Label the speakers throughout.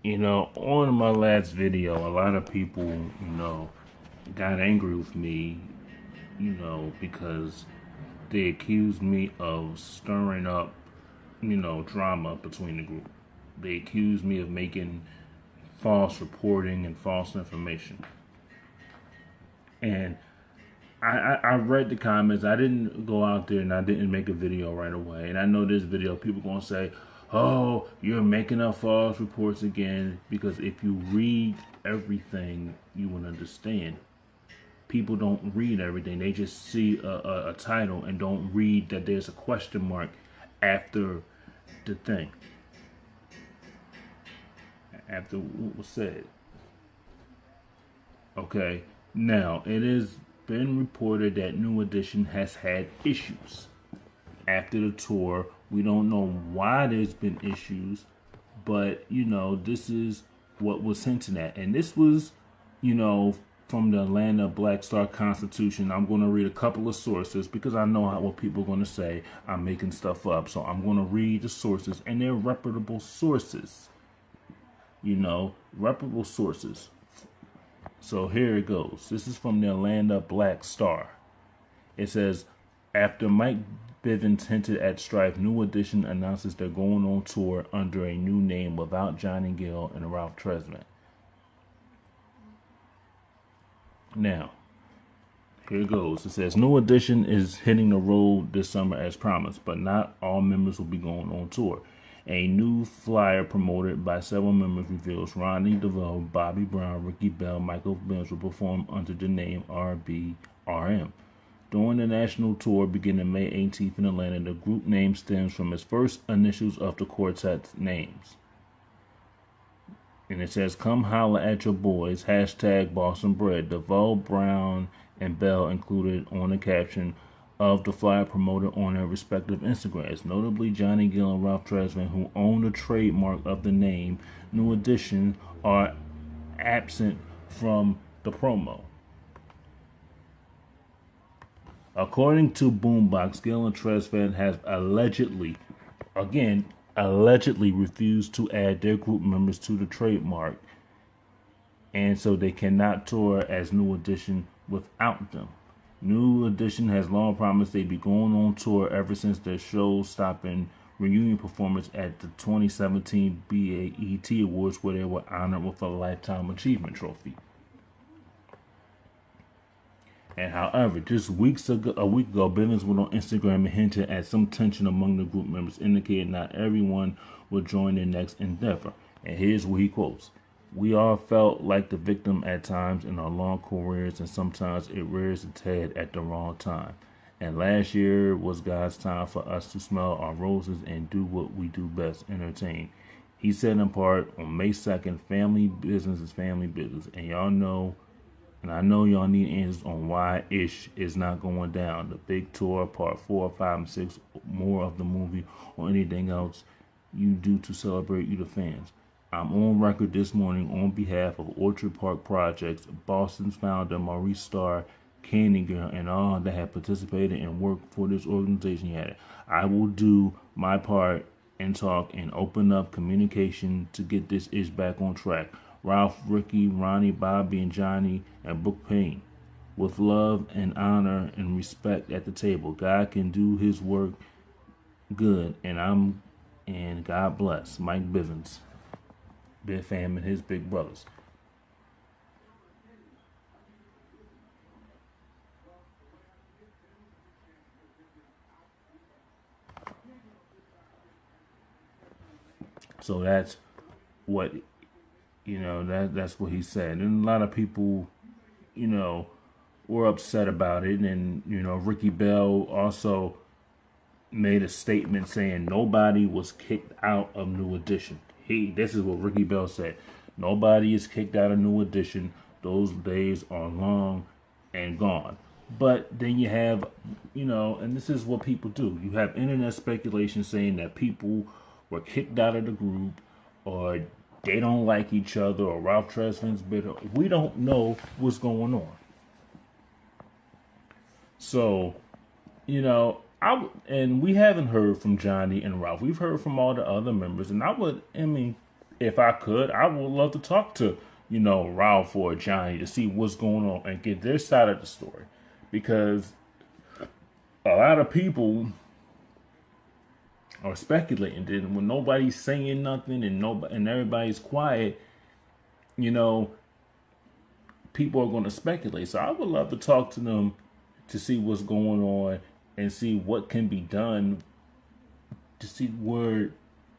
Speaker 1: On my last video, a lot of people, got angry with me, because they accused me of stirring up, drama between the group. They accused me of making false reporting and false information. And I read the comments. I didn't go out there and I didn't make a video right away. And I know this video, people going to say, oh, you're making up false reports again. Because if you read everything, you will understand. People don't read everything. They just see a title and don't read that there's a question mark after the thing. After what was said. Okay. Now, it has been reported that New Edition has had issues after the tour. We don't know why there's been issues, but, this is what was hinted at. And this was, from the Atlanta Black Star Constitution. I'm going to read a couple of sources because I know what people are going to say. I'm making stuff up. So I'm going to read the sources, and they're reputable sources. Reputable sources. So here it goes. This is from the Atlanta Black Star. It says, after Mike Bivens hinted at strife, New Edition announces they're going on tour under a new name without Johnny Gill and Ralph Tresvant. Now, here it goes. It says, New Edition is hitting the road this summer as promised, but not all members will be going on tour. A new flyer promoted by several members reveals Ronnie DeVoe, Bobby Brown, Ricky Bell, Michael Benz will perform under the name RBRM. During the national tour beginning May 18th in Atlanta, the group name stems from its first initials of the quartet's names. And it says, come holla at your boys, hashtag Boston Bread. DeVoe, Brown, and Bell included on the caption of the flyer promoted on their respective Instagrams. Notably, Johnny Gill and Ralph Tresvant, who own the trademark of the name New Edition, are absent from the promo. According to Boombox, Gill and Tresvant have allegedly refused to add their group members to the trademark, and so they cannot tour as New Edition without them. New Edition has long promised they'd be going on tour ever since their show-stopping reunion performance at the 2017 BET Awards, where they were honored with a Lifetime Achievement Trophy. And however, just a week ago, Bivens went on Instagram and hinted at some tension among the group members, indicating not everyone will join their next endeavor. And here's what he quotes. We all felt like the victim at times in our long careers, and sometimes it rears its head at the wrong time. And last year was God's time for us to smell our roses and do what we do best, entertain. He said in part on May 2nd, family business is family business. And y'all know, and I know y'all need answers on why Ish is not going down. The big tour, part 4, 5, and 6, more of the movie, or anything else you do to celebrate you, the fans. I'm on record this morning on behalf of Orchard Park Projects, Boston's founder Maurice Starr, Candy Girl, and all that have participated and worked for this organization yet. I will do my part and talk and open up communication to get this ish back on track. Ralph, Ricky, Ronnie, Bobby, and Johnny, and Brooke Payne. With love and honor and respect at the table. God can do his work good, and God bless Mike Bivens. Big Fam and his big brothers. So that's what that's what he said. And a lot of people, were upset about it. And, Ricky Bell also made a statement saying nobody was kicked out of New Edition. This is what Ricky Bell said. Nobody is kicked out of New Edition. Those days are long and gone. But then you have, and this is what people do. You have internet speculation saying that people were kicked out of the group, or they don't like each other, or Ralph Tresvant's bitter. We don't know what's going on. So, and we haven't heard from Johnny and Ralph. We've heard from all the other members, and if I could, I would love to talk to, Ralph or Johnny to see what's going on and get their side of the story. Because a lot of people are speculating that when nobody's saying nothing and everybody's quiet, you know, people are going to speculate. So I would love to talk to them to see what's going on and see what can be done to see where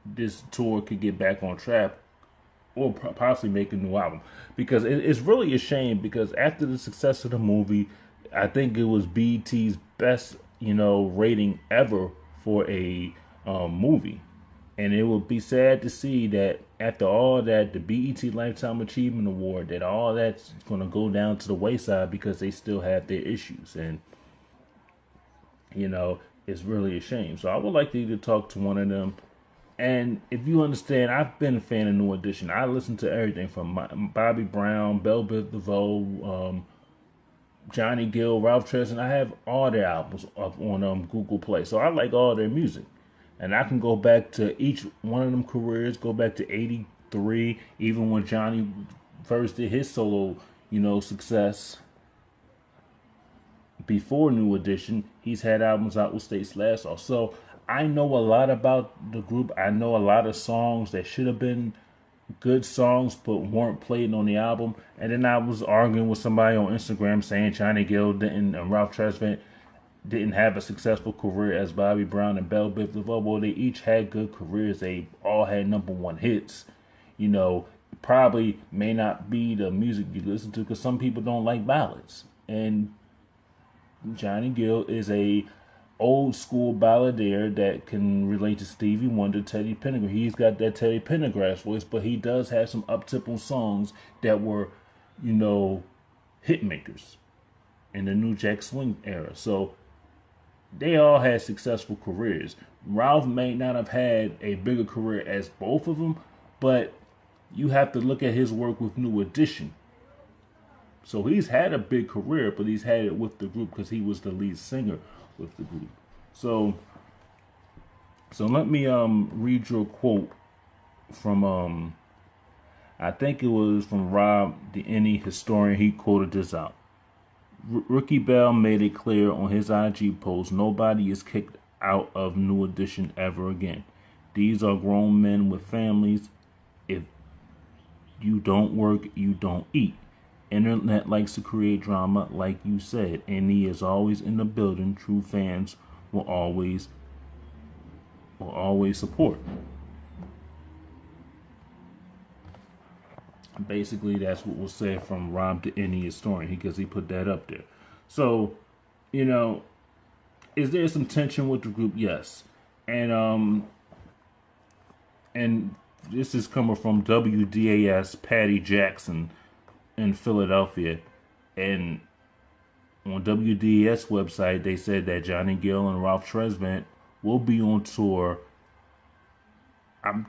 Speaker 1: this tour could get back on track or possibly make a new album. Because it's really a shame, because after the success of the movie, I think it was BET's best, rating ever for a movie. And it would be sad to see that after all that, the BET Lifetime Achievement Award, that all that's going to go down to the wayside because they still have their issues. And, it's really a shame. So I would like to talk to one of them. And if you understand, I've been a fan of New Edition. I listen to everything from Bobby Brown, Belle Biv DeVoe, Johnny Gill, Ralph Tresvant. I have all their albums up on Google Play. So I like all their music. And I can go back to each one of them careers, go back to 83, even when Johnny first did his solo, success. Before New Edition, he's had albums out with State Slash off. So I know a lot about the group. I know a lot of songs that should have been good songs but weren't played on the album. And then I was arguing with somebody on Instagram saying Johnny Gill didn't and Ralph Tresvant didn't have a successful career as Bobby Brown and Belle Biv DeVoe. Well, they each had good careers. They all had #1 hits. Probably may not be the music you listen to because some people don't like ballads. And Johnny Gill is a old school balladeer that can relate to Stevie Wonder, Teddy Pendergrass. He's got that Teddy Pendergrass voice, but he does have some up-tempo songs that were, hit makers in the New Jack Swing era. So they all had successful careers. Ralph may not have had a bigger career as both of them, but you have to look at his work with New Edition. So he's had a big career, but he's had it with the group because he was the lead singer with the group. So let me read you a quote from I think it was from Rob the Any historian. He quoted this out. Ricky Bell made it clear on his IG post, nobody is kicked out of New Edition ever again. These are grown men with families. If you don't work, you don't eat. Internet likes to create drama, like you said, and he is always in the building. True fans will always support. Basically, that's what was said from Rob the Any historian, because he put that up there. So, is there some tension with the group? Yes, and this is coming from WDAS Patty Jackson in Philadelphia, and on WDAS website they said that Johnny Gill and Ralph Tresvant will be on tour. I'm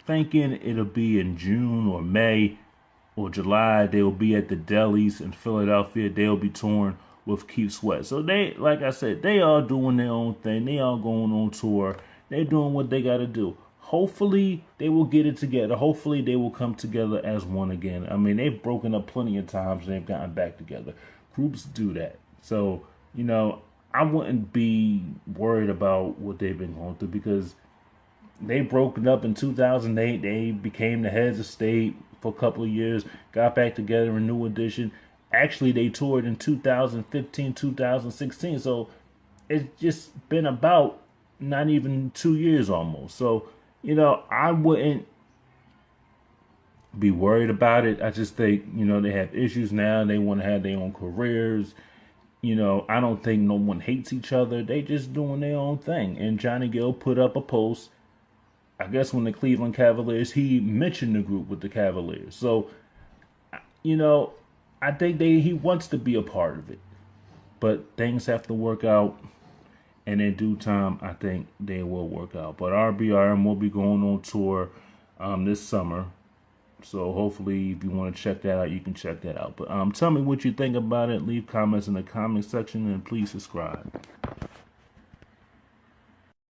Speaker 1: thinking it'll be in June or May or July. They will be at the delis in Philadelphia. They'll be touring with Keith Sweat. So they, like I said, they are doing their own thing. They are going on tour. They're doing what they got to do. Hopefully they will get it together. Hopefully they will come together as one again. I mean, they've broken up plenty of times and they've gotten back together. Groups do that. So, I wouldn't be worried about what they've been going through, because they broken up in 2008. They became the heads of state for a couple of years, got back together in New Edition. Actually, they toured in 2015, 2016. So it's just been about not even 2 years almost. So, I wouldn't be worried about it. I just think, they have issues now. They want to have their own careers. I don't think no one hates each other. They just doing their own thing. And Johnny Gill put up a post, I guess when the Cleveland Cavaliers, he mentioned the group with the Cavaliers. So, I think he wants to be a part of it. But things have to work out. And in due time, I think they will work out. But RBRM will be going on tour this summer. So hopefully, if you want to check that out, you can check that out. But tell me what you think about it. Leave comments in the comment section, and please subscribe.